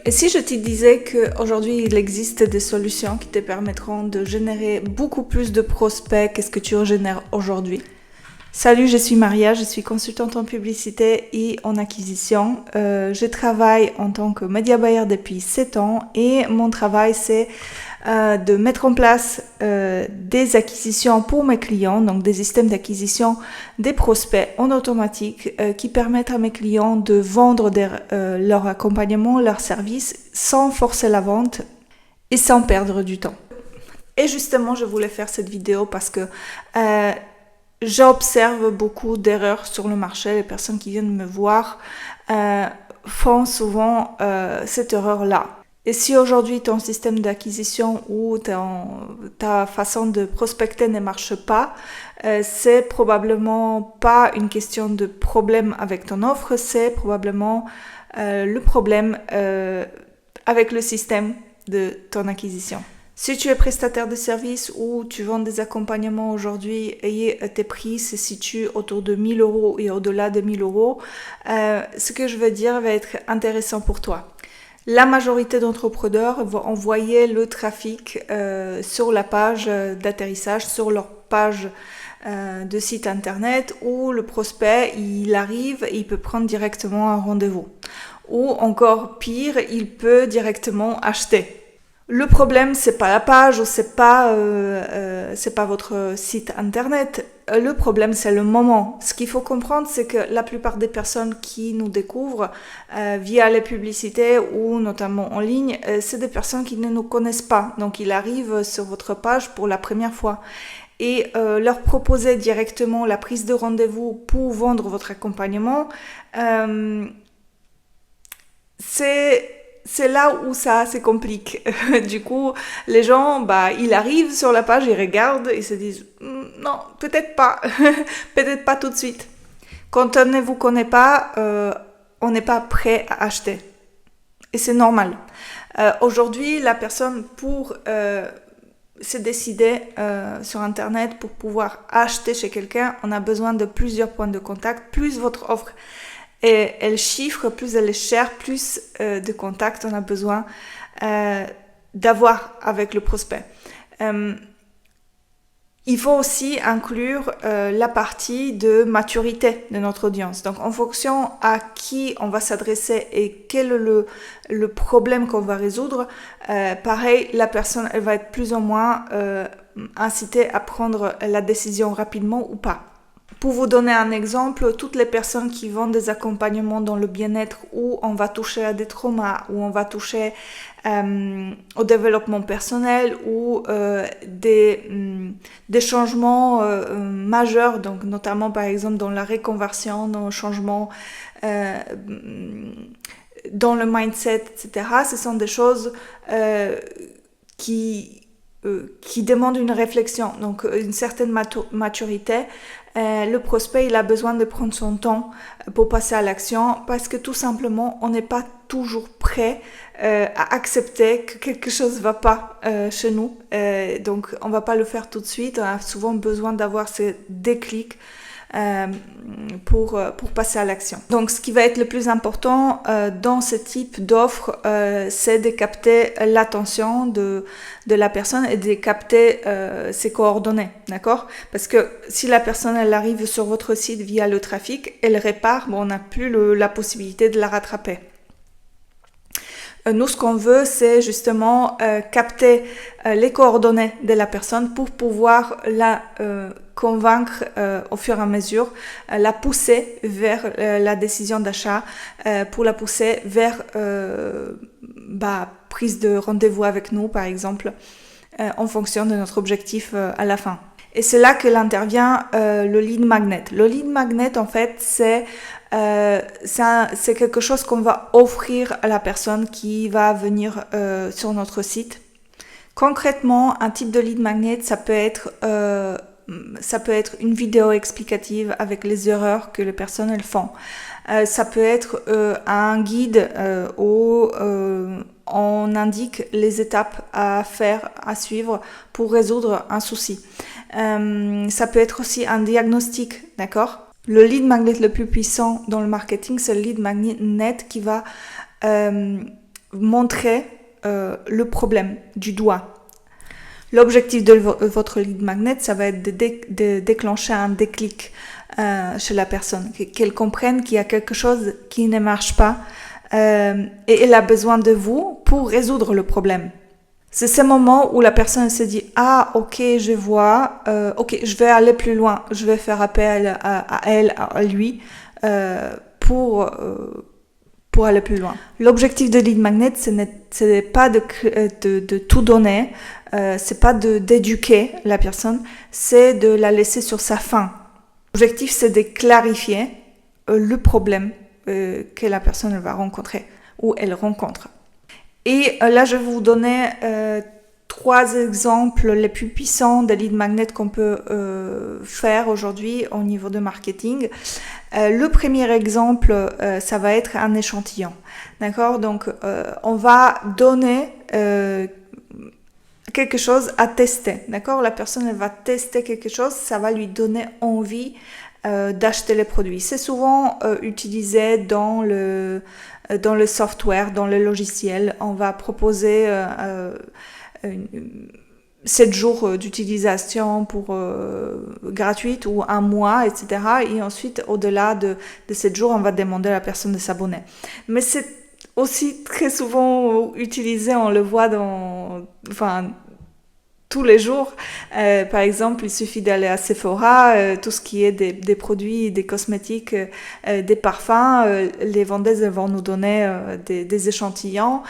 Et si je te disais qu'aujourd'hui, il existe des solutions qui te permettront de générer beaucoup plus de prospects qu'est-ce que tu génères aujourd'hui? Salut, je suis Maria, je suis consultante en publicité et en acquisition. Je travaille en tant que média buyer depuis 7 ans et mon travail c'est de mettre en place des acquisitions pour mes clients, donc des systèmes d'acquisition des prospects en automatique qui permettent à mes clients de vendre leur accompagnement, leurs services sans forcer la vente et sans perdre du temps. Et justement, je voulais faire cette vidéo parce que j'observe beaucoup d'erreurs sur le marché. Les personnes qui viennent me voir font souvent cette erreur-là. Et si aujourd'hui ton système d'acquisition ou ta façon de prospecter ne marche pas, c'est probablement pas une question de problème avec ton offre, c'est probablement le problème avec le système de ton acquisition. Si tu es prestataire de services ou tu vends des accompagnements aujourd'hui et tes prix se situent autour de 1000 € et au-delà de 1000 €, ce que je veux dire va être intéressant pour toi. La majorité d'entrepreneurs vont envoyer le trafic sur la page d'atterrissage, sur leur page de site internet où le prospect, il arrive et il peut prendre directement un rendez-vous. Ou encore pire, il peut directement acheter. Le problème, c'est pas la page ou c'est pas votre site internet. Le problème, c'est le moment. Ce qu'il faut comprendre, c'est que la plupart des personnes qui nous découvrent via les publicités ou notamment en ligne, c'est des personnes qui ne nous connaissent pas. Donc, ils arrivent sur votre page pour la première fois. Et leur proposer directement la prise de rendez-vous pour vendre votre accompagnement, c'est là où ça se complique. Du coup, les gens, ils arrivent sur la page, ils regardent, ils se disent non, peut-être pas, peut-être pas tout de suite. Quand on ne vous connaît pas, on n'est pas prêt à acheter. Et c'est normal. Aujourd'hui, la personne pour se décider sur Internet pour pouvoir acheter chez quelqu'un, on a besoin de plusieurs points de contact, plus votre offre et elle chiffre, plus elle est chère, plus de contacts on a besoin d'avoir avec le prospect. Il faut aussi inclure la partie de maturité de notre audience. Donc, en fonction à qui on va s'adresser et quel est le problème qu'on va résoudre, pareil, la personne, elle va être plus ou moins incitée à prendre la décision rapidement ou pas. Pour vous donner un exemple, toutes les personnes qui vendent des accompagnements dans le bien-être où on va toucher à des traumas, où on va toucher au développement personnel ou des changements majeurs, donc notamment par exemple dans la reconversion, dans le changement dans le mindset, etc. Ce sont des choses qui demandent une réflexion, donc une certaine maturité. Le prospect, il a besoin de prendre son temps pour passer à l'action parce que tout simplement, on n'est pas toujours prêt à accepter que quelque chose ne va pas chez nous. Donc, on ne va pas le faire tout de suite. On a souvent besoin d'avoir ce déclic pour passer à l'action. Donc, ce qui va être le plus important dans ce type d'offre, c'est de capter l'attention de la personne et de capter ses coordonnées, d'accord? Parce que si la personne, elle arrive sur votre site via le trafic, elle repart, on n'a plus la possibilité de la rattraper. Nous, ce qu'on veut, c'est justement capter les coordonnées de la personne pour pouvoir la convaincre au fur et à mesure, la pousser vers la décision d'achat, pour la pousser vers prise de rendez-vous avec nous, par exemple, en fonction de notre objectif à la fin. Et c'est là que intervient le lead magnet. Le lead magnet, en fait, c'est quelque chose qu'on va offrir à la personne qui va venir sur notre site. Concrètement, un type de lead magnet, ça peut être une vidéo explicative avec les erreurs que les personnes elles font. Ça peut être un guide où on indique les étapes à faire, à suivre pour résoudre un souci. Ça peut être aussi un diagnostic, d'accord? Le lead magnet le plus puissant dans le marketing, c'est le lead magnet qui va montrer le problème du doigt. L'objectif de votre lead magnet, ça va être de déclencher un déclic chez la personne, qu'elle comprenne qu'il y a quelque chose qui ne marche pas et elle a besoin de vous pour résoudre le problème. C'est ce moment où la personne se dit « Ah, ok, je vois, ok, je vais aller plus loin, je vais faire appel à elle, à lui, pour aller plus loin. » L'objectif de lead magnet, ce n'est pas de tout donner, c'est pas d'éduquer la personne, c'est de la laisser sur sa faim. L'objectif, c'est de clarifier le problème que la personne va rencontrer ou elle rencontre. Et là, je vais vous donner 3 exemples les plus puissants de lead magnet qu'on peut faire aujourd'hui au niveau de marketing. Le premier exemple, ça va être un échantillon. D'accord? Donc, on va donner quelque chose à tester. D'accord? La personne, elle va tester quelque chose, ça va lui donner envie d'acheter les produits. C'est souvent utilisé dans le software, dans le logiciel. On va proposer 7 jours d'utilisation pour gratuite ou 1 mois, etc. Et ensuite, au-delà de 7 jours, on va demander à la personne de s'abonner. Mais c'est aussi très souvent utilisé, on le voit tous les jours. Par exemple, il suffit d'aller à Sephora, tout ce qui est des produits, des cosmétiques, des parfums, les vendeuses vont nous donner des échantillons.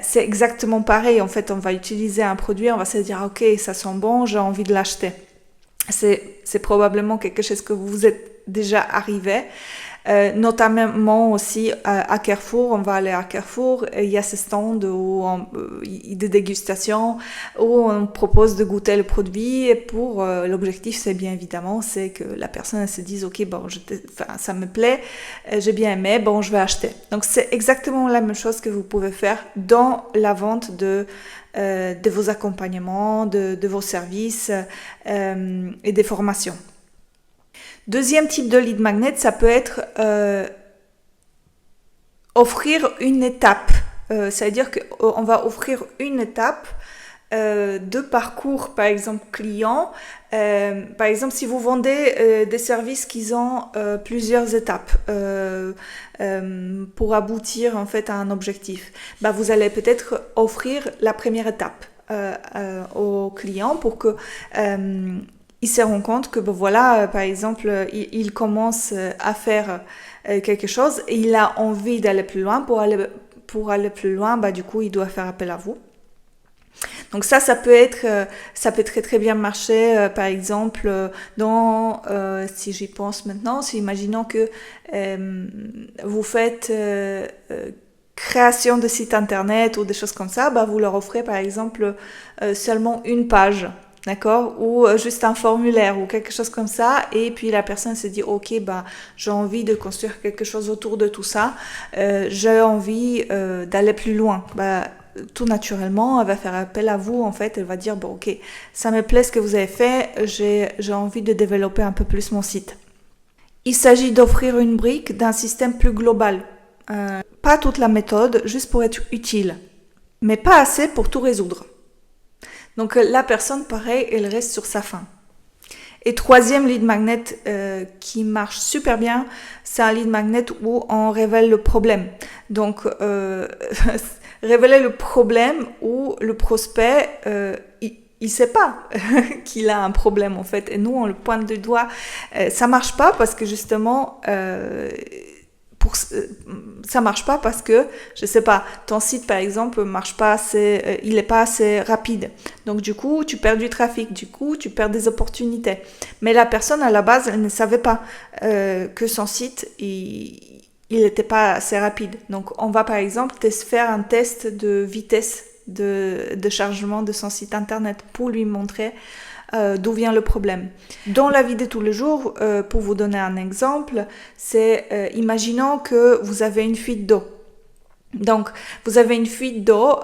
C'est exactement pareil. En fait, on va utiliser un produit, on va se dire, ok, ça sent bon, j'ai envie de l'acheter. C'est probablement quelque chose que vous êtes déjà arrivé. Notamment aussi à Carrefour, on va aller à Carrefour, il y a ces stands de dégustation où on propose de goûter le produit et pour l'objectif c'est bien évidemment c'est que la personne se dise ok bon ça me plaît, j'ai bien aimé, bon je vais acheter. Donc c'est exactement la même chose que vous pouvez faire dans la vente de vos accompagnements, de vos services et des formations. Deuxième type de lead magnet, ça peut être offrir une étape. C'est-à-dire qu'on va offrir une étape de parcours, par exemple, client. Par exemple, si vous vendez des services qui ont plusieurs étapes pour aboutir en fait à un objectif, vous allez peut-être offrir la première étape au client pour que il se rend compte que par exemple, il commence à faire quelque chose et il a envie d'aller plus loin. Pour aller plus loin, du coup, il doit faire appel à vous. Donc ça peut très très bien marcher, par exemple, si j'y pense maintenant, si imaginons que vous faites création de site internet ou des choses comme ça, vous leur offrez par exemple seulement une page. D'accord? Ou juste un formulaire ou quelque chose comme ça. Et puis la personne se dit, ok, j'ai envie de construire quelque chose autour de tout ça. J'ai envie d'aller plus loin. Tout naturellement, elle va faire appel à vous. En fait, elle va dire, ok, ça me plaît ce que vous avez fait. J'ai envie de développer un peu plus mon site. Il s'agit d'offrir une brique d'un système plus global. Pas toute la méthode, juste pour être utile. Mais pas assez pour tout résoudre. Donc la personne, pareil, elle reste sur sa faim. Et troisième lead magnet qui marche super bien, c'est un lead magnet où on révèle le problème. Donc révéler le problème où le prospect, il sait pas qu'il a un problème en fait. Et nous, on le pointe du doigt. Ça marche pas parce que justement... ça marche pas parce que, je sais pas, ton site par exemple marche pas assez, il est pas assez rapide. Donc du coup, tu perds du trafic, du coup, tu perds des opportunités. Mais la personne à la base, elle ne savait pas que son site, il était pas assez rapide. Donc on va par exemple faire un test de vitesse de chargement de son site internet pour lui montrer d'où vient le problème. Dans la vie de tous les jours, pour vous donner un exemple, c'est imaginons que vous avez une fuite d'eau. Donc, vous avez une fuite d'eau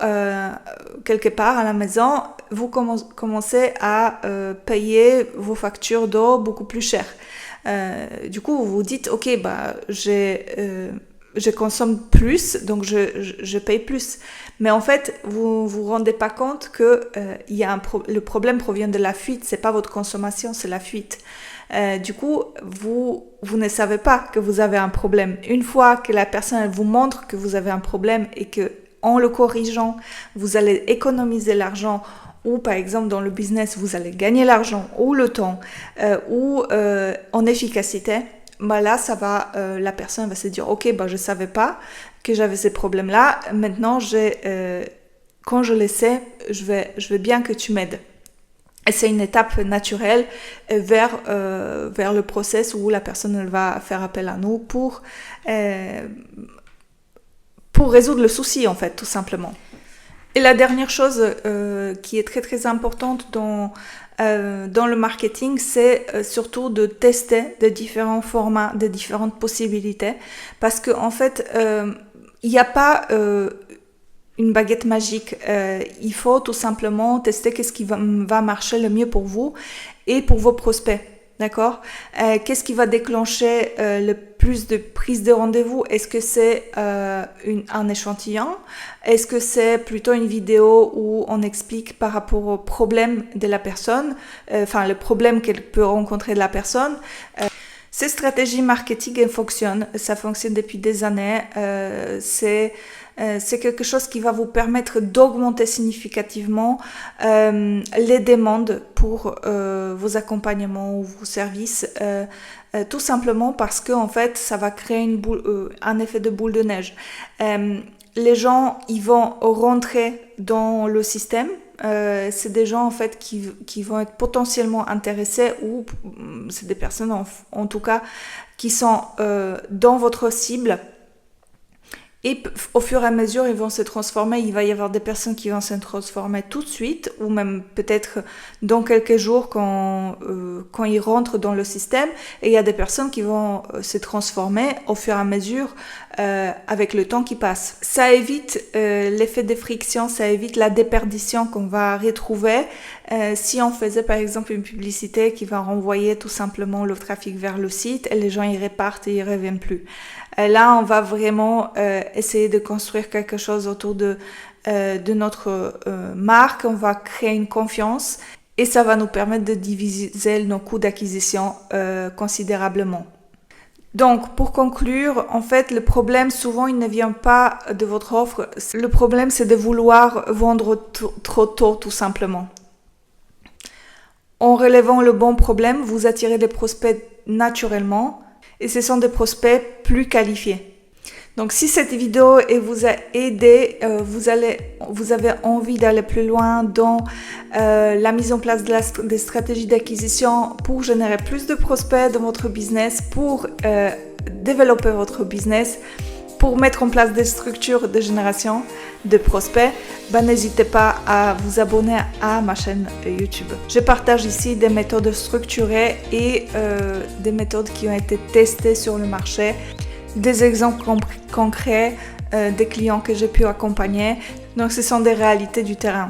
quelque part à la maison, vous commencez à payer vos factures d'eau beaucoup plus cher. Du coup, vous vous dites, ok, j'ai je consomme plus, donc je paye plus. Mais en fait, vous vous rendez pas compte que le problème provient de la fuite. C'est pas votre consommation, c'est la fuite. Du coup, vous ne savez pas que vous avez un problème. Une fois que la personne elle vous montre que vous avez un problème et que en le corrigeant, vous allez économiser l'argent, ou par exemple dans le business, vous allez gagner l'argent ou le temps ou en efficacité. Bah là, la personne va se dire, ok, bah je savais pas que j'avais ces problèmes-là. Maintenant, quand je le sais, je veux bien que tu m'aides. Et c'est une étape naturelle vers le process où la personne elle va faire appel à nous pour résoudre le souci, en fait, tout simplement. Et la dernière chose qui est très très importante dans le marketing, c'est surtout de tester de différents formats, de différentes possibilités, parce que en fait, il n'y a pas une baguette magique. Il faut tout simplement tester qu'est-ce qui va marcher le mieux pour vous et pour vos prospects. D'accord? Qu'est-ce qui va déclencher le plus de prise de rendez-vous? Est-ce que c'est un échantillon? Est-ce que c'est plutôt une vidéo où on explique par rapport au problème de la personne, le problème qu'elle peut rencontrer de la personne? Ces stratégies marketing, elles fonctionnent. Ça fonctionne depuis des années. C'est quelque chose qui va vous permettre d'augmenter significativement les demandes pour vos accompagnements ou vos services, tout simplement parce que en fait, ça va créer un effet de boule de neige. Les gens, ils vont rentrer dans le système. C'est des gens en fait qui vont être potentiellement intéressés, ou c'est des personnes en tout cas qui sont dans votre cible. Et au fur et à mesure, ils vont se transformer. Il va y avoir des personnes qui vont se transformer tout de suite, ou même peut-être dans quelques jours quand ils rentrent dans le système. Et il y a des personnes qui vont se transformer au fur et à mesure avec le temps qui passe. Ça évite l'effet de friction, ça évite la déperdition qu'on va retrouver si on faisait par exemple une publicité qui va renvoyer tout simplement le trafic vers le site et les gens y repartent et ils ne reviennent plus. Là, on va vraiment essayer de construire quelque chose autour de notre marque. On va créer une confiance et ça va nous permettre de diviser nos coûts d'acquisition considérablement. Donc, pour conclure, en fait, le problème, souvent, il ne vient pas de votre offre. Le problème, c'est de vouloir vendre trop tôt, tout simplement. En relevant le bon problème, vous attirez des prospects naturellement. Et ce sont des prospects plus qualifiés. Donc, si cette vidéo vous a aidé, vous avez envie d'aller plus loin dans la mise en place des stratégies d'acquisition pour générer plus de prospects dans votre business, pour développer votre business, pour mettre en place des structures de génération de prospects, n'hésitez pas à vous abonner à ma chaîne YouTube. Je partage ici des méthodes structurées et des méthodes qui ont été testées sur le marché, des exemples concrets des clients que j'ai pu accompagner. Donc ce sont des réalités du terrain.